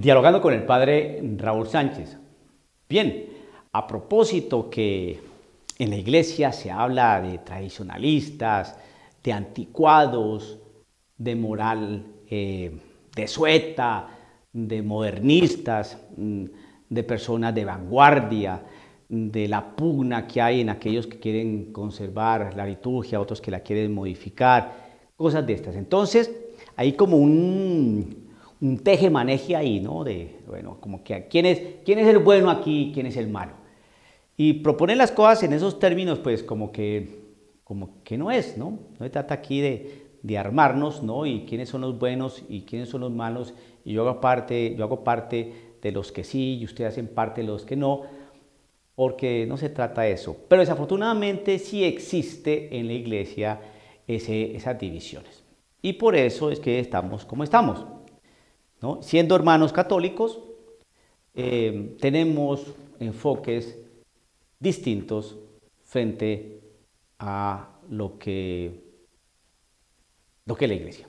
Dialogando con el padre Raúl Sánchez. Bien, a propósito que en la iglesia se habla de tradicionalistas, de anticuados, de moral desueta, de modernistas, de personas de vanguardia, de la pugna que hay en aquellos que quieren conservar la liturgia, otros que la quieren modificar, cosas de estas. Entonces, hay como un teje-maneje ahí, ¿no? Bueno, como que ¿quién es el bueno aquí, quién es el malo? Y proponer las cosas en esos términos, pues como que no es, ¿no? No se trata aquí de armarnos, ¿no? Y quiénes son los buenos y quiénes son los malos, y yo hago parte de los que sí, y ustedes hacen parte de los que no, porque no se trata de eso. Pero desafortunadamente sí existe en la iglesia esas divisiones. Y por eso es que estamos como estamos, ¿no? Siendo hermanos católicos, tenemos enfoques distintos frente a lo que es la iglesia.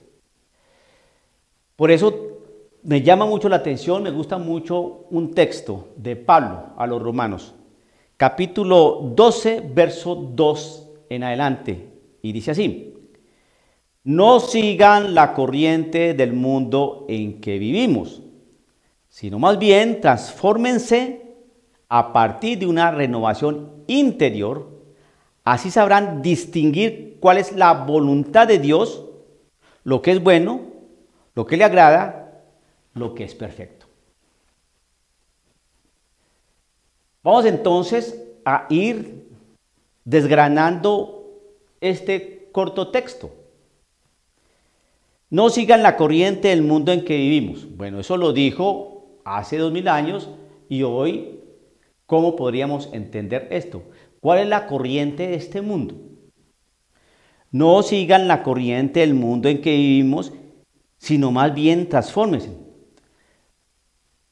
Por eso me llama mucho la atención, me gusta mucho un texto de Pablo a los Romanos, capítulo 12, verso 2 en adelante, y dice así: no sigan la corriente del mundo en que vivimos, sino más bien transfórmense a partir de una renovación interior. Así sabrán distinguir cuál es la voluntad de Dios, lo que es bueno, lo que le agrada, lo que es perfecto. Vamos entonces a ir desgranando este corto texto. No sigan la corriente del mundo en que vivimos. Bueno, eso lo dijo hace 2000 años y hoy, ¿cómo podríamos entender esto? ¿Cuál es la corriente de este mundo? No sigan la corriente del mundo en que vivimos, sino más bien transfórmense.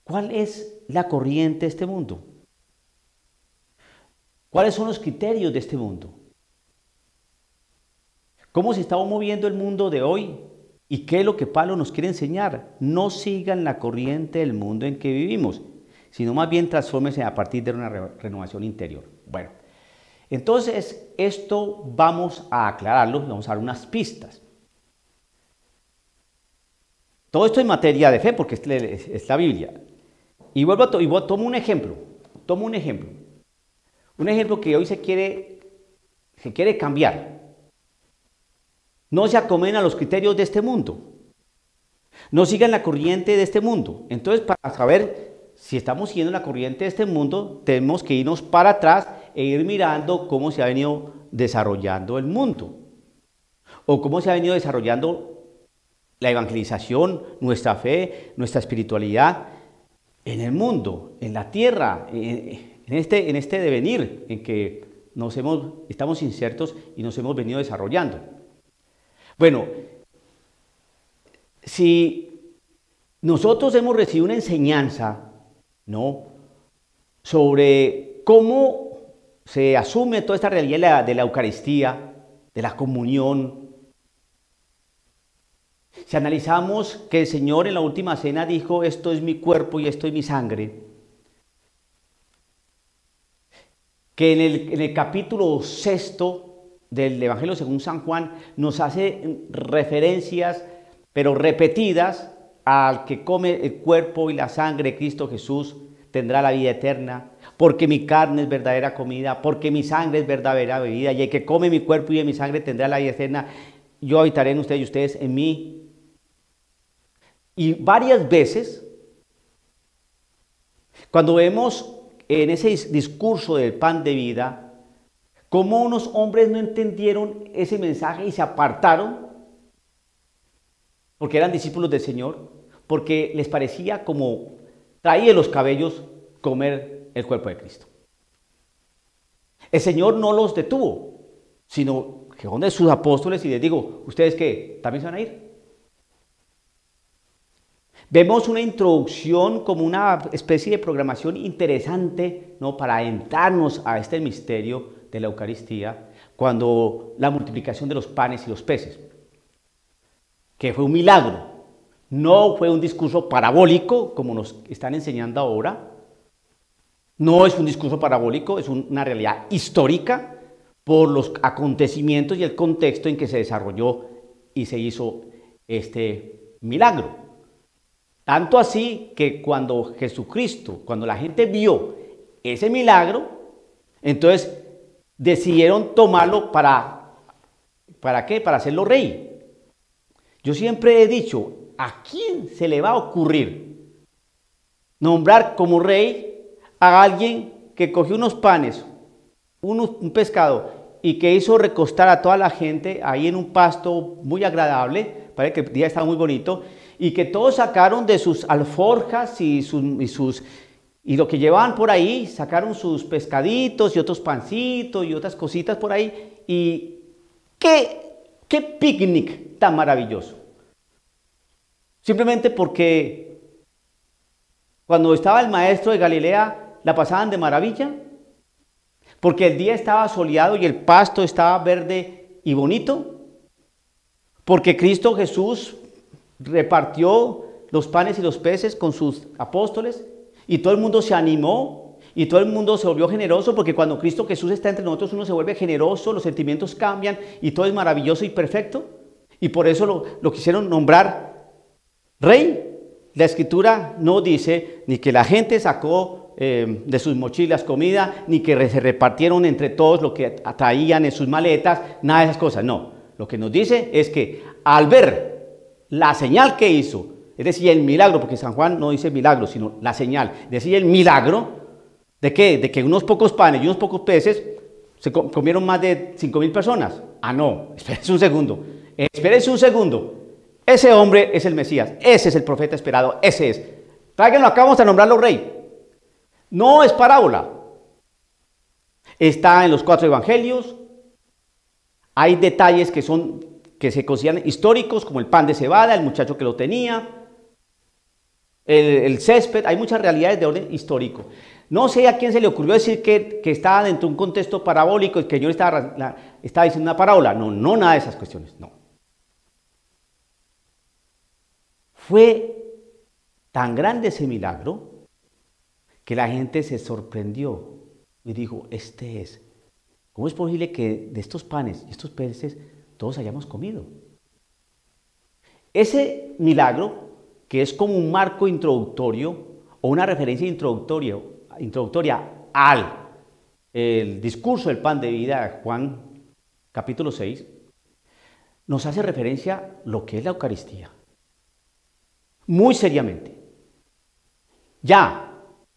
¿Cuál es la corriente de este mundo? ¿Cuáles son los criterios de este mundo? ¿Cómo se está moviendo el mundo de hoy? ¿Y qué es lo que Pablo nos quiere enseñar? No sigan la corriente del mundo en que vivimos, sino más bien transfórmense a partir de una renovación interior. Bueno, entonces esto vamos a aclararlo, vamos a dar unas pistas. Todo esto en materia de fe, porque es la Biblia. Y tomo un ejemplo. Un ejemplo que hoy se quiere cambiar. No se acomen a los criterios de este mundo. No sigan la corriente de este mundo. Entonces, para saber si estamos siguiendo la corriente de este mundo, tenemos que irnos para atrás e ir mirando cómo se ha venido desarrollando el mundo. O cómo se ha venido desarrollando la evangelización, nuestra fe, nuestra espiritualidad en el mundo, en la tierra, en este devenir en que estamos insertos y nos hemos venido desarrollando. Bueno, si nosotros hemos recibido una enseñanza, ¿no?, sobre cómo se asume toda esta realidad de la Eucaristía, de la comunión, si analizamos que el Señor en la última cena dijo: esto es mi cuerpo y esto es mi sangre, que en el capítulo 6 del Evangelio según San Juan nos hace referencias, pero repetidas, al que come el cuerpo y la sangre de Cristo Jesús tendrá la vida eterna, porque mi carne es verdadera comida, porque mi sangre es verdadera bebida, y el que come mi cuerpo y mi sangre tendrá la vida eterna. Yo habitaré en ustedes y ustedes en mí. Y varias veces, cuando vemos en ese discurso del pan de vida, cómo unos hombres no entendieron ese mensaje y se apartaron, porque eran discípulos del Señor, porque les parecía como traía los cabellos comer el cuerpo de Cristo. El Señor no los detuvo, sino que son de sus apóstoles y les digo: ¿ustedes qué? ¿También se van a ir? Vemos una introducción como una especie de programación interesante, ¿no?, para adentrarnos a este misterio de la Eucaristía, cuando la multiplicación de los panes y los peces, que fue un milagro, No fue un discurso parabólico, como nos están enseñando ahora. No es un discurso parabólico, es una realidad histórica por los acontecimientos y el contexto en que se desarrolló y se hizo este milagro. Tanto así que cuando Jesucristo, cuando la gente vio ese milagro, entonces decidieron tomarlo ¿para qué? Para hacerlo rey. Yo siempre he dicho, ¿a quién se le va a ocurrir nombrar como rey a alguien que cogió unos panes, un pescado, y que hizo recostar a toda la gente ahí en un pasto muy agradable, parece que el día estaba muy bonito, y que todos sacaron de sus alforjas y lo que llevaban por ahí, sacaron sus pescaditos y otros pancitos y otras cositas por ahí, y qué picnic tan maravilloso. Simplemente porque cuando estaba el maestro de Galilea, la pasaban de maravilla, porque el día estaba soleado y el pasto estaba verde y bonito, porque Cristo Jesús repartió los panes y los peces con sus apóstoles y todo el mundo se animó y todo el mundo se volvió generoso, porque cuando Cristo Jesús está entre nosotros uno se vuelve generoso, los sentimientos cambian y todo es maravilloso y perfecto, y por eso lo quisieron nombrar rey. La escritura no dice ni que la gente sacó de sus mochilas comida, ni que se repartieron entre todos lo que traían en sus maletas, nada de esas cosas, no. Lo que nos dice es que al ver la señal que hizo, es decir, el milagro, porque San Juan no dice milagro, sino la señal, es decir, el milagro, ¿de qué? De que unos pocos panes y unos pocos peces se comieron más de 5.000 personas. Ah, no, espérense un segundo, espérense un segundo. Ese hombre es el Mesías, ese es el profeta esperado, ese es. Tráiganlo acá, vamos a nombrarlo rey. No es parábola. Está en los 4 evangelios. Hay detalles que se consideran históricos, como el pan de cebada, el muchacho que lo tenía, el césped. Hay muchas realidades de orden histórico. No sé a quién se le ocurrió decir que estaba dentro de un contexto parabólico y que el Señor estaba diciendo una parábola. No, nada de esas cuestiones, no. Fue tan grande ese milagro que la gente se sorprendió y dijo, este es. ¿Cómo es posible que de estos panes y estos peces todos hayamos comido? Ese milagro, que es como un marco introductorio o una referencia introductoria al el discurso del pan de vida, Juan capítulo 6, nos hace referencia a lo que es la Eucaristía. Muy seriamente. Ya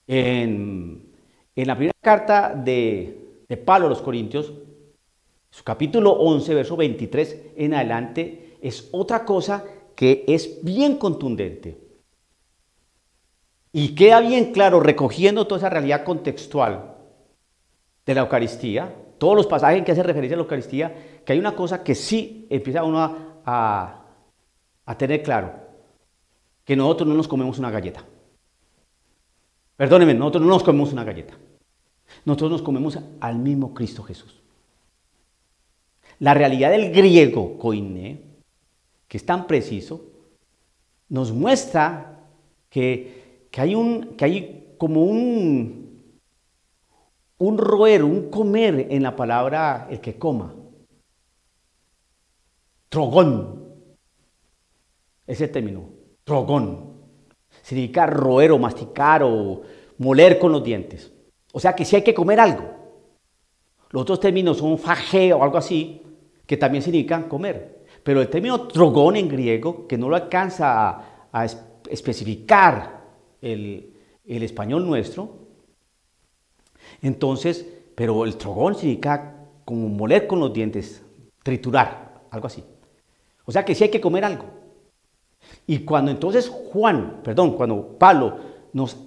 en la primera carta de Pablo a los Corintios, su capítulo 11, verso 23 en adelante, es otra cosa que es bien contundente. Y queda bien claro, recogiendo toda esa realidad contextual de la Eucaristía, todos los pasajes en que hace referencia a la Eucaristía, que hay una cosa que sí empieza uno a tener claro, que nosotros no nos comemos una galleta. Perdónenme, nosotros no nos comemos una galleta. Nosotros nos comemos al mismo Cristo Jesús. La realidad del griego koiné, que es tan preciso, nos muestra que hay como un roer, un comer en la palabra el que coma. Trogón. Ese término, trogón. Significa roer o masticar o moler con los dientes. O sea que sí hay que comer algo. Los otros términos son fagé o algo así, que también significan comer. Pero el término trogón en griego, que no lo alcanza a especificar el español nuestro, entonces, pero el trogón significa como moler con los dientes, triturar, algo así. O sea que sí hay que comer algo. Y cuando entonces cuando Pablo nos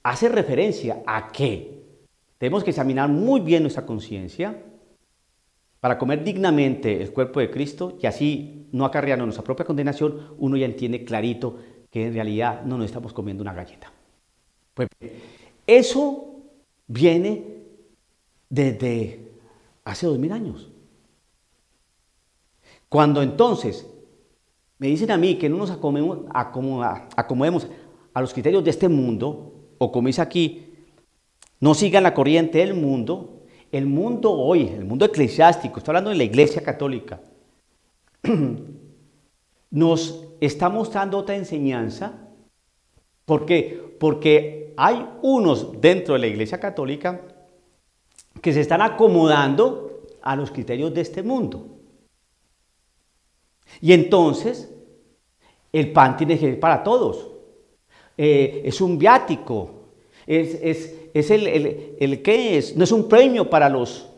hace referencia a que tenemos que examinar muy bien nuestra conciencia para comer dignamente el cuerpo de Cristo y así no acarrearnos nuestra propia condenación, uno ya entiende clarito que en realidad no nos estamos comiendo una galleta. Pues eso viene desde hace 2000 años. Cuando entonces Me dicen a mí que no nos acomodemos a los criterios de este mundo, o como dice aquí, no sigan la corriente del mundo. El mundo hoy, el mundo eclesiástico, estoy hablando de la Iglesia Católica, nos está mostrando otra enseñanza. ¿Por qué? Porque hay unos dentro de la Iglesia Católica que se están acomodando a los criterios de este mundo. Y entonces, el pan tiene que ser para todos. Es un viático. Es el ¿qué es? No es un premio para los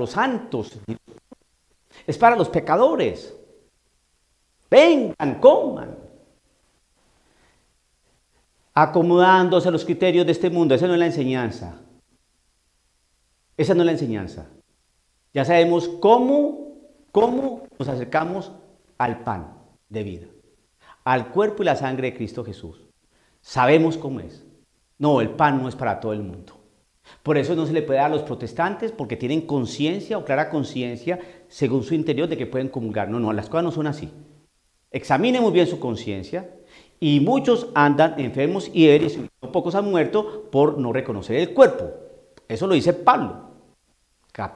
santos. Es para los pecadores. Vengan, coman. Acomodándose a los criterios de este mundo. Esa no es la enseñanza. Esa no es la enseñanza. Ya sabemos cómo nos acercamos al pan de vida, al cuerpo y la sangre de Cristo Jesús. Sabemos cómo es. No, el pan no es para todo el mundo. Por eso no se le puede dar a los protestantes, porque tienen conciencia o clara conciencia según su interior de que pueden comulgar. No, las cosas no son así. Examinen muy bien su conciencia. Y muchos andan enfermos y ebrios, y pocos han muerto por no reconocer el cuerpo. Eso lo dice Pablo.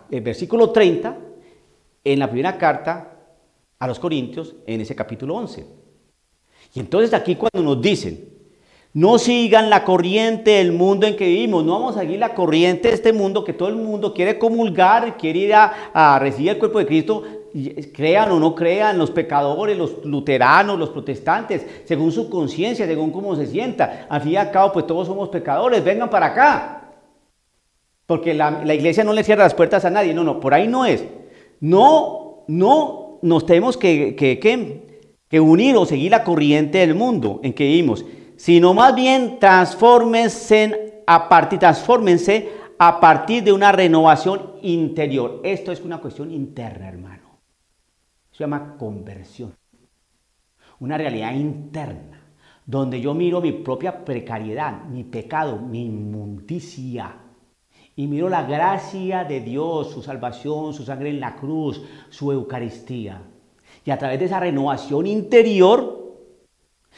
El versículo 30, en la primera carta a los Corintios, en ese capítulo 11. Y entonces aquí cuando nos dicen, no sigan la corriente del mundo en que vivimos, no vamos a seguir la corriente de este mundo, que todo el mundo quiere comulgar, quiere ir a recibir el cuerpo de Cristo, crean o no crean, los pecadores, los luteranos, los protestantes, según su conciencia, según cómo se sienta. Al fin y al cabo, pues todos somos pecadores, vengan para acá. Porque la iglesia no le cierra las puertas a nadie. No, por ahí no es. No nos tenemos que unir o seguir la corriente del mundo en que vivimos, sino más bien transfórmense a partir de una renovación interior. Esto es una cuestión interna, hermano. Se llama conversión. Una realidad interna, donde yo miro mi propia precariedad, mi pecado, mi inmundicia, y miro la gracia de Dios, su salvación, su sangre en la cruz, su Eucaristía. Y a través de esa renovación interior,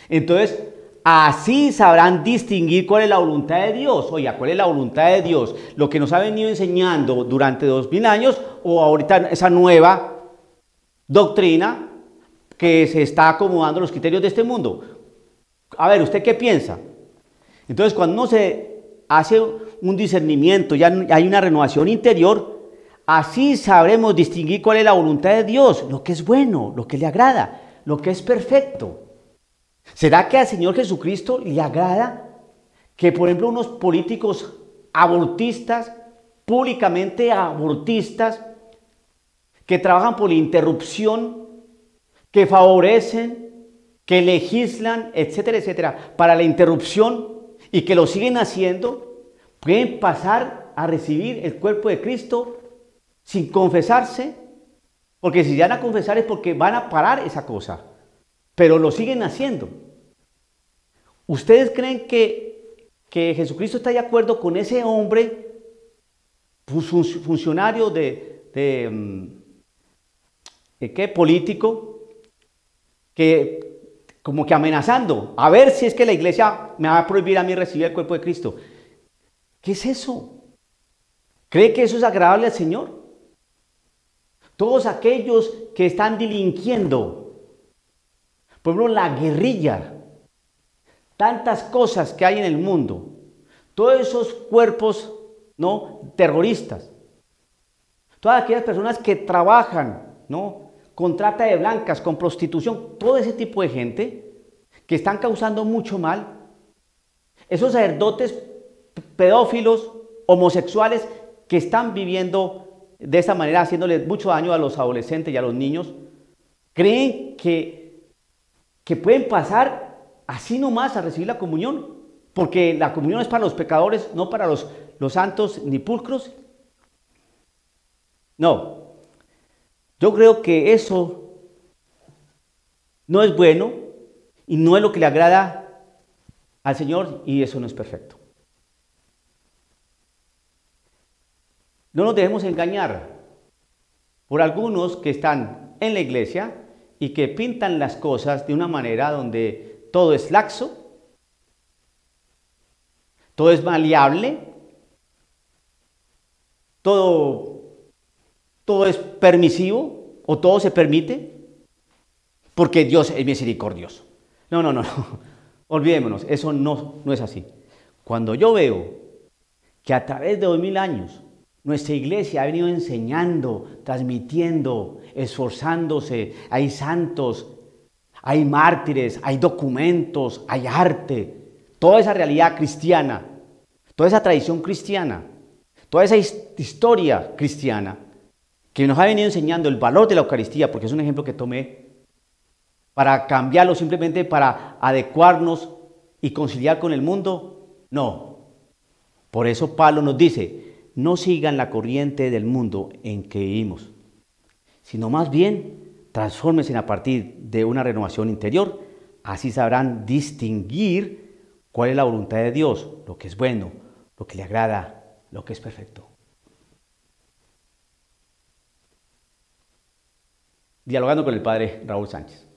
entonces así sabrán distinguir cuál es la voluntad de Dios. Oiga, ¿cuál es la voluntad de Dios? Lo que nos ha venido enseñando durante 2000 años o ahorita esa nueva doctrina que se está acomodando a los criterios de este mundo. A ver, ¿usted qué piensa? Entonces, cuando uno se hace un discernimiento, ya hay una renovación interior, así sabremos distinguir cuál es la voluntad de Dios, lo que es bueno, lo que le agrada, lo que es perfecto. ¿Será que al Señor Jesucristo le agrada que, por ejemplo, unos políticos abortistas, públicamente abortistas, que trabajan por la interrupción, que favorecen, que legislan, etcétera, etcétera, para la interrupción y que lo siguen haciendo, pueden pasar a recibir el cuerpo de Cristo sin confesarse? Porque si van a confesar es porque van a parar esa cosa, pero lo siguen haciendo. ¿Ustedes creen que Jesucristo está de acuerdo con ese hombre, funcionario ¿qué? Político, que como que amenazando, a ver si es que la iglesia me va a prohibir a mí recibir el cuerpo de Cristo? ¿Qué es eso? ¿Cree que eso es agradable al Señor? Todos aquellos que están delinquiendo, por ejemplo, la guerrilla, tantas cosas que hay en el mundo, todos esos cuerpos, ¿no?, terroristas, todas aquellas personas que trabajan, ¿no?, con trata de blancas, con prostitución, todo ese tipo de gente que están causando mucho mal, esos sacerdotes pedófilos, homosexuales que están viviendo de esta manera, haciéndoles mucho daño a los adolescentes y a los niños, creen que pueden pasar así nomás a recibir la comunión, porque la comunión es para los pecadores, no para los santos ni pulcros. No, yo creo que eso no es bueno y no es lo que le agrada al Señor, y eso no es perfecto. No nos dejemos engañar por algunos que están en la iglesia y que pintan las cosas de una manera donde todo es laxo, todo es maleable, todo es permisivo o todo se permite porque Dios es misericordioso. No, no, no, no. Olvidémonos, eso no es así. Cuando yo veo que a través de 2000 años nuestra iglesia ha venido enseñando, transmitiendo, esforzándose, hay santos, hay mártires, hay documentos, hay arte, toda esa realidad cristiana, toda esa tradición cristiana, toda esa historia cristiana que nos ha venido enseñando el valor de la Eucaristía, porque es un ejemplo que tomé para cambiarlo simplemente para adecuarnos y conciliar con el mundo, no. Por eso Pablo nos dice, no sigan la corriente del mundo en que vivimos, sino más bien transfórmense a partir de una renovación interior, así sabrán distinguir cuál es la voluntad de Dios, lo que es bueno, lo que le agrada, lo que es perfecto. Dialogando con el padre Raúl Sánchez.